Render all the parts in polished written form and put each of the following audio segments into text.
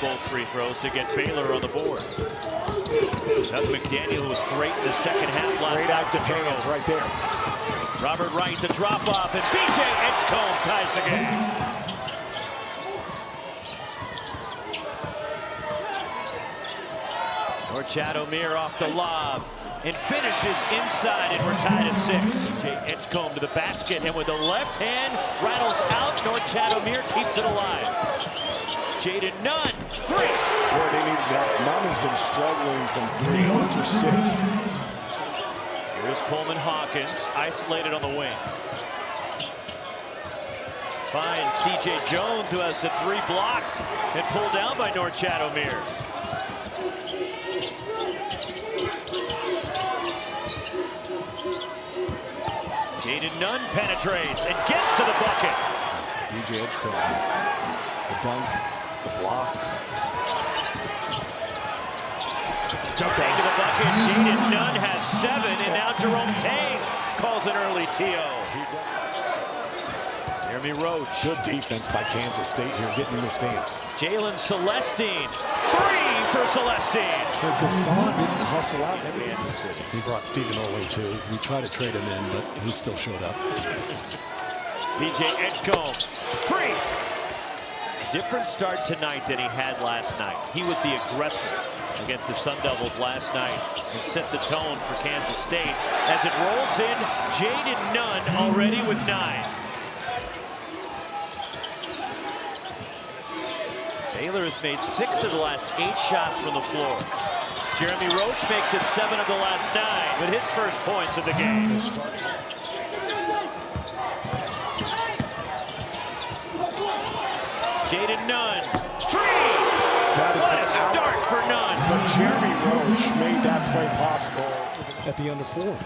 both free throws to get Baylor on the board. Doug McDaniel was great in the second half last night. Great active hands right there. Robert Wright, the drop off, and B.J. Edgecombe ties the game. Chad O'Meara off the lob and finishes inside, and we're tied at 6. Jay Edgecombe to the basket, and with the left hand rattles out. Chad O'Meara keeps it alive. Jaden Nunn, 3. Boy, they needed that. Nunn has been struggling from 3 over 6. Here's Coleman Hawkins, isolated on the wing. Finds C.J. Jones, who has the 3 blocked and pulled down by Chad O'Meara. Jaden Nunn penetrates and gets to the bucket. B.J. Edgecombe, the dunk, the block. Darting to the bucket. Jaden Nunn has 7, and now Jerome Tang calls an early TO. Jeremy Roach. Good defense by Kansas State here, getting in the stance. Jalen Celestine. 3 for Celestine. Gasson didn't hustle out every Kansas City. He brought Stephen Olway too. We tried to trade him in, but he still showed up. B.J. Edgecombe. 3. Different start tonight than he had last night. He was the aggressor against the Sun Devils last night and set the tone for Kansas State. As it rolls in, Jaden Nunn already with 9. Baylor has made 6 of the last 8 shots from the floor. Jeremy Roach makes it 7 of the last 9 with his first points of the game. Jaden Nunn, 3! What a start for Nunn! But Jeremy Roach made that play possible at the under 4.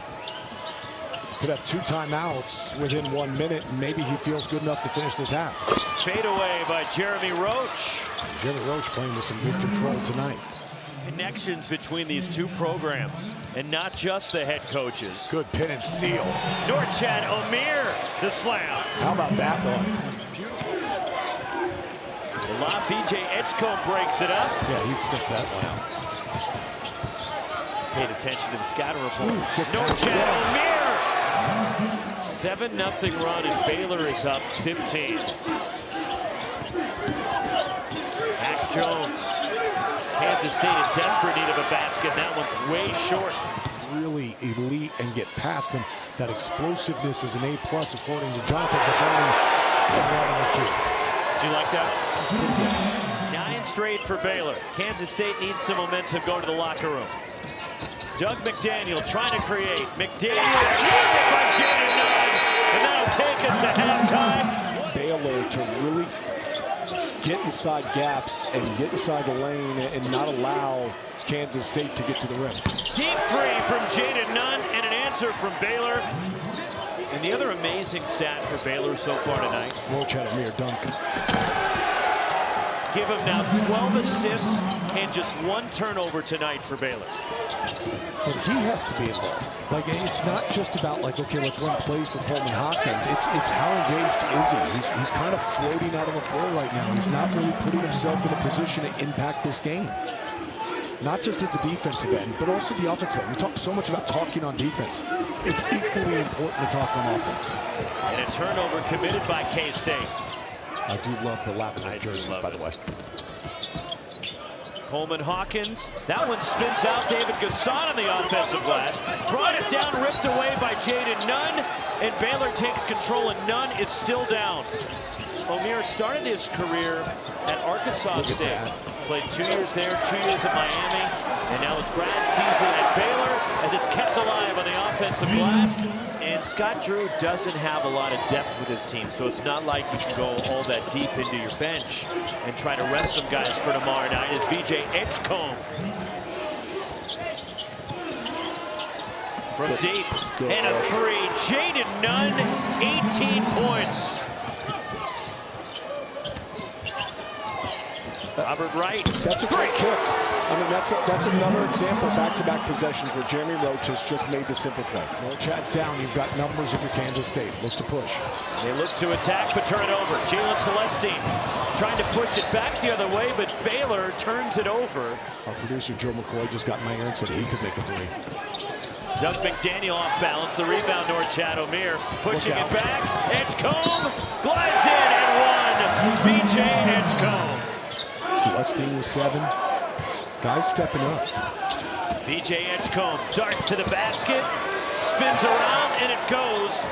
Could have 2 timeouts within 1 minute, and maybe he feels good enough to finish this half. Fade away by Jeremy Roach. Jeremy Roach playing with some good control tonight. Connections between these 2 programs, and not just the head coaches. Good pin and seal. Chad O'Meara, the slam. How about that one? Beautiful. The lob, B.J. Edgecombe breaks it up. Yeah, he stiffed that one out. Paid attention to the scouting report. Chad O'Meara. 7-0 run, and Baylor is up 15. Max Jones. Kansas State in desperate need of a basket. That one's way short. Really elite and get past him. That explosiveness is an A+ according to Jonathan Pavone. Did you like that? That's pretty good. 9 straight for Baylor. Kansas State needs some momentum going to the locker room. Doug McDaniel trying to create. McDaniel swatted by Jaden Nunn, and that'll take us to halftime. Baylor to really get inside gaps and get inside the lane and not allow Kansas State to get to the rim. Deep 3 from Jaden Nunn and an answer from Baylor. And the other amazing stat for Baylor so far tonight. Roach had a mere dunk. Give him now 12 assists and just 1 turnover tonight for Baylor. But he has to be involved. Like, it's not just about like, okay, let's run plays for Coleman Hawkins. It's how engaged is he? He's kind of floating out on the floor right now. He's not really putting himself in a position to impact this game. Not just at the defensive end, but also the offensive end. We talk so much about talking on defense. It's equally important to talk on offense. And a turnover committed by K-State. I do love the lavender jerseys, by the way. Coleman Hawkins. That one spins out. David Gasson on the offensive glass. Brought it down, ripped away by Jaden Nunn. And Baylor takes control, and Nunn is still down. O'Meara started his career at Arkansas State. Played 2 years there, 2 years at Miami. And now his grad season at Baylor as it's kept alive on the offensive glass. And Scott Drew doesn't have a lot of depth with his team, so it's not like you can go all that deep into your bench and try to rest some guys for tomorrow night. As B.J. Edgecombe from deep, and a 3. Jaden Nunn, 18 points. Robert Wright. That's a great kick. I mean, that's another example, back-to-back possessions where Jeremy Roach has just made the simple play. Chad's down. You've got numbers if you're Kansas State. Looks to push. They look to attack, but turn it over. Jalen Celestine trying to push it back the other way, but Baylor turns it over. Our producer Joe McCoy just got in my ear and said he could make a three. Doug McDaniel off balance. The rebound toward Chad O'Meara. Pushing it back. Edgecombe glides in and one. B.J. Edgecombe. Celestine with 7. Guys stepping up. B.J. Edgecombe darts to the basket. Spins around and it goes.